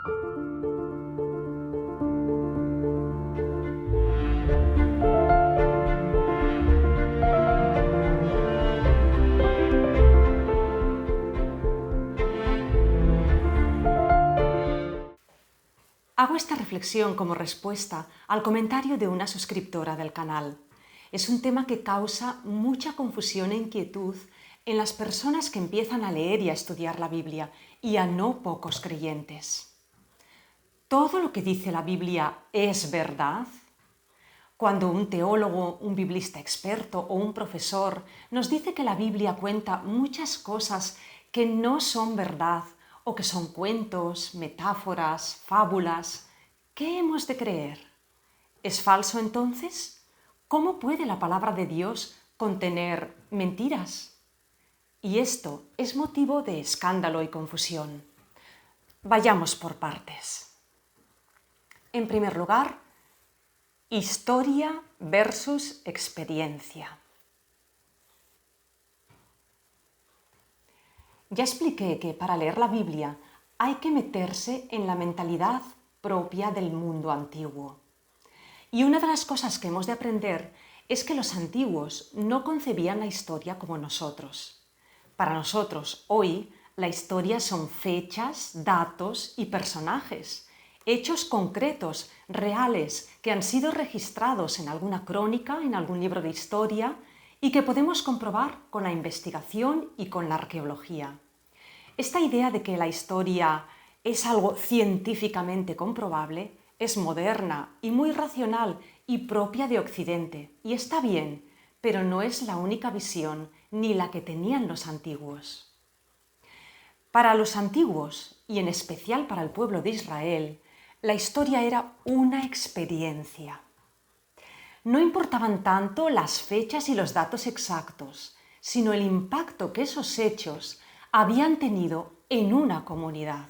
Hago esta reflexión como respuesta al comentario de una suscriptora del canal. Es un tema que causa mucha confusión e inquietud en las personas que empiezan a leer y a estudiar la Biblia, y a no pocos creyentes. ¿Todo lo que dice la Biblia es verdad? Cuando un teólogo, un biblista experto o un profesor nos dice que la Biblia cuenta muchas cosas que no son verdad o que son cuentos, metáforas, fábulas, ¿qué hemos de creer? ¿Es falso entonces? ¿Cómo puede la palabra de Dios contener mentiras? Y esto es motivo de escándalo y confusión. Vayamos por partes. En primer lugar, historia versus experiencia. Ya expliqué que para leer la Biblia hay que meterse en la mentalidad propia del mundo antiguo. Y una de las cosas que hemos de aprender es que los antiguos no concebían la historia como nosotros. Para nosotros, hoy, la historia son fechas, datos y personajes, hechos concretos, reales, que han sido registrados en alguna crónica, en algún libro de historia, y que podemos comprobar con la investigación y con la arqueología. Esta idea de que la historia es algo científicamente comprobable es moderna y muy racional y propia de Occidente, y está bien, pero no es la única visión ni la que tenían los antiguos. Para los antiguos, y en especial para el pueblo de Israel, la historia era una experiencia. No importaban tanto las fechas y los datos exactos, sino el impacto que esos hechos habían tenido en una comunidad.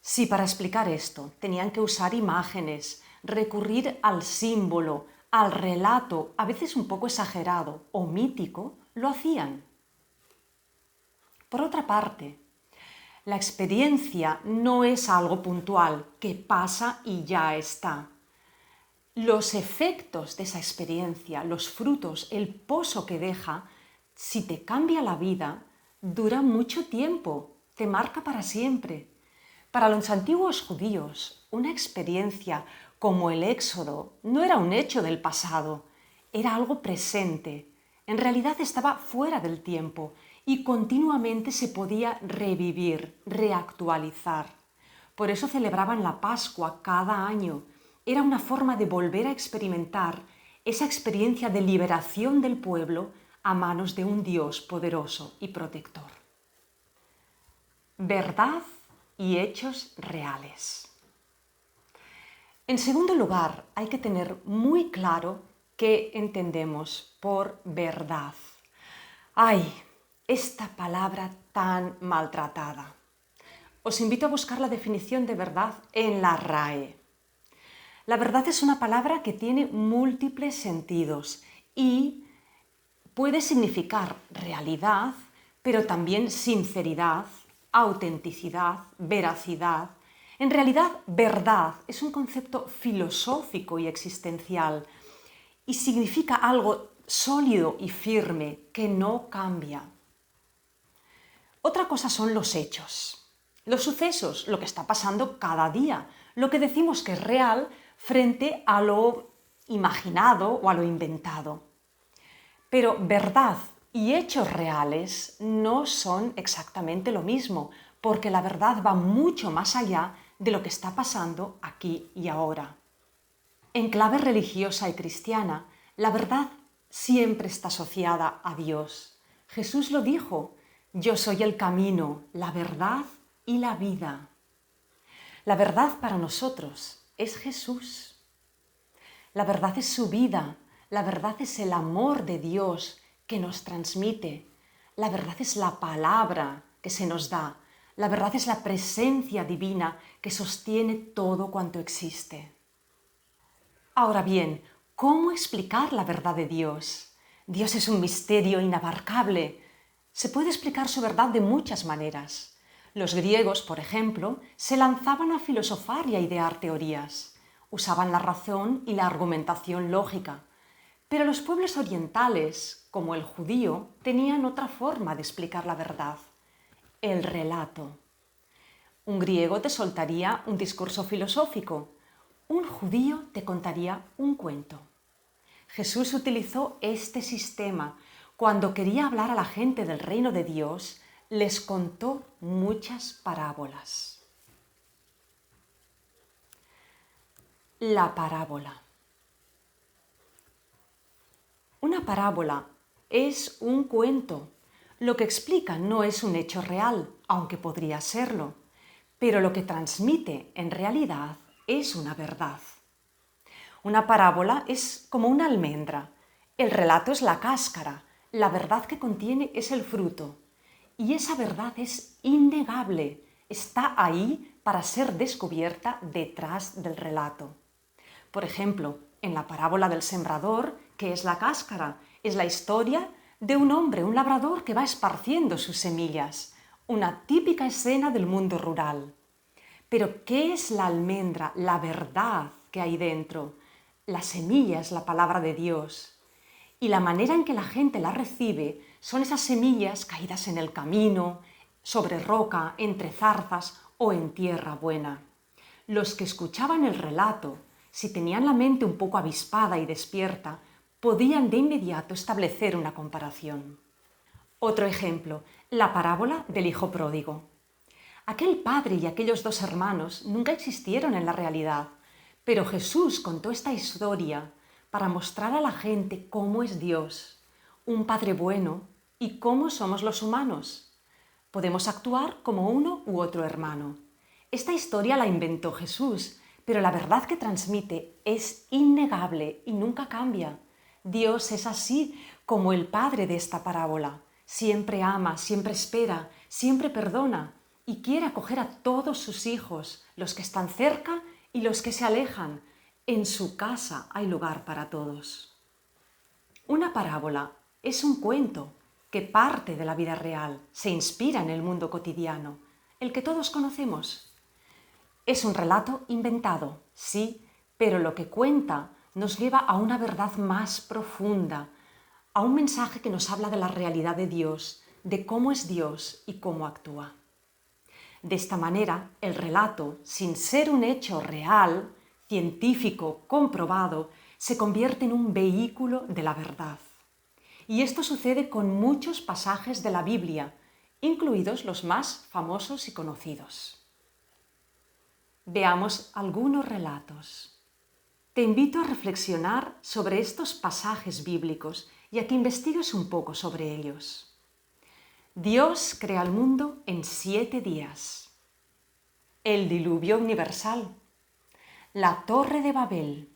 Si para explicar esto tenían que usar imágenes, recurrir al símbolo, al relato, a veces un poco exagerado o mítico, lo hacían. Por otra parte, la experiencia no es algo puntual que pasa y ya está. Los efectos de esa experiencia, los frutos, el pozo que deja, si te cambia la vida, dura mucho tiempo, te marca para siempre. Para los antiguos judíos, una experiencia como el Éxodo no era un hecho del pasado, era algo presente. En realidad estaba fuera del tiempo y continuamente se podía revivir, reactualizar. Por eso celebraban la Pascua cada año. Era una forma de volver a experimentar esa experiencia de liberación del pueblo a manos de un Dios poderoso y protector. Verdad y hechos reales. En segundo lugar, hay que tener muy claro qué entendemos por verdad. ¡Ay! Esta palabra tan maltratada. Os invito a buscar la definición de verdad en la RAE. La verdad es una palabra que tiene múltiples sentidos y puede significar realidad, pero también sinceridad, autenticidad, veracidad. En realidad, verdad es un concepto filosófico y existencial y significa algo sólido y firme que no cambia. Otra cosa son los hechos, los sucesos, lo que está pasando cada día, lo que decimos que es real frente a lo imaginado o a lo inventado. Pero verdad y hechos reales no son exactamente lo mismo, porque la verdad va mucho más allá de lo que está pasando aquí y ahora. En clave religiosa y cristiana, la verdad siempre está asociada a Dios. Jesús lo dijo: yo soy el camino, la verdad y la vida. La verdad para nosotros es Jesús. La verdad es su vida, la verdad es el amor de Dios que nos transmite. La verdad es la palabra que se nos da. La verdad es la presencia divina que sostiene todo cuanto existe. Ahora bien, ¿cómo explicar la verdad de Dios? Dios es un misterio inabarcable. Se puede explicar su verdad de muchas maneras. Los griegos, por ejemplo, se lanzaban a filosofar y a idear teorías. Usaban la razón y la argumentación lógica. Pero los pueblos orientales, como el judío, tenían otra forma de explicar la verdad: el relato. Un griego te soltaría un discurso filosófico, un judío te contaría un cuento. Jesús utilizó este sistema. Cuando quería hablar a la gente del reino de Dios, les contó muchas parábolas. La parábola. Una parábola es un cuento. Lo que explica no es un hecho real, aunque podría serlo, pero lo que transmite en realidad es una verdad. Una parábola es como una almendra. El relato es la cáscara, la verdad que contiene es el fruto. Y esa verdad es innegable, está ahí para ser descubierta detrás del relato. Por ejemplo, en la parábola del sembrador, ¿qué es la cáscara? Es la historia de un hombre, un labrador que va esparciendo sus semillas, una típica escena del mundo rural. Pero ¿qué es la almendra, la verdad que hay dentro? La semilla es la palabra de Dios. Y la manera en que la gente la recibe son esas semillas caídas en el camino, sobre roca, entre zarzas o en tierra buena. Los que escuchaban el relato, si tenían la mente un poco avispada y despierta, podían de inmediato establecer una comparación. Otro ejemplo, la parábola del hijo pródigo. Aquel padre y aquellos dos hermanos nunca existieron en la realidad, pero Jesús contó esta historia para mostrar a la gente cómo es Dios, un Padre bueno, y cómo somos los humanos. Podemos actuar como uno u otro hermano. Esta historia la inventó Jesús, pero la verdad que transmite es innegable y nunca cambia. Dios es así como el Padre de esta parábola. Siempre ama, siempre espera, siempre perdona y quiere acoger a todos sus hijos, los que están cerca y los que se alejan. En su casa hay lugar para todos. Una parábola es un cuento que parte de la vida real, se inspira en el mundo cotidiano, el que todos conocemos. Es un relato inventado, sí, pero lo que cuenta nos lleva a una verdad más profunda, a un mensaje que nos habla de la realidad de Dios, de cómo es Dios y cómo actúa. De esta manera, el relato, sin ser un hecho real, científico, comprobado, se convierte en un vehículo de la verdad. Y esto sucede con muchos pasajes de la Biblia, incluidos los más famosos y conocidos. Veamos algunos relatos. Te invito a reflexionar sobre estos pasajes bíblicos y a que investigues un poco sobre ellos. Dios crea el mundo en 7 días. El diluvio universal. La Torre de Babel.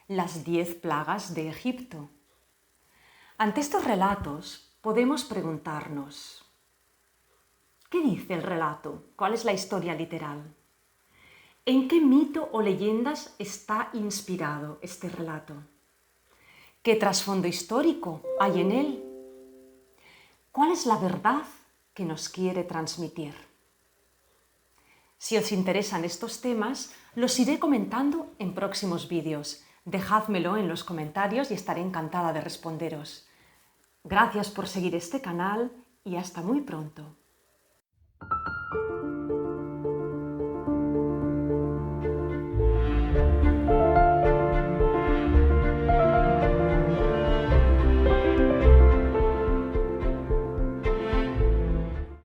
Las 10 plagas de Egipto. Ante estos relatos podemos preguntarnos: ¿qué dice el relato? ¿Cuál es la historia literal? ¿En qué mito o leyendas está inspirado este relato? ¿Qué trasfondo histórico hay en él? ¿Cuál es la verdad que nos quiere transmitir? Si os interesan estos temas, los iré comentando en próximos vídeos. Dejádmelo en los comentarios y estaré encantada de responderos. Gracias por seguir este canal y hasta muy pronto.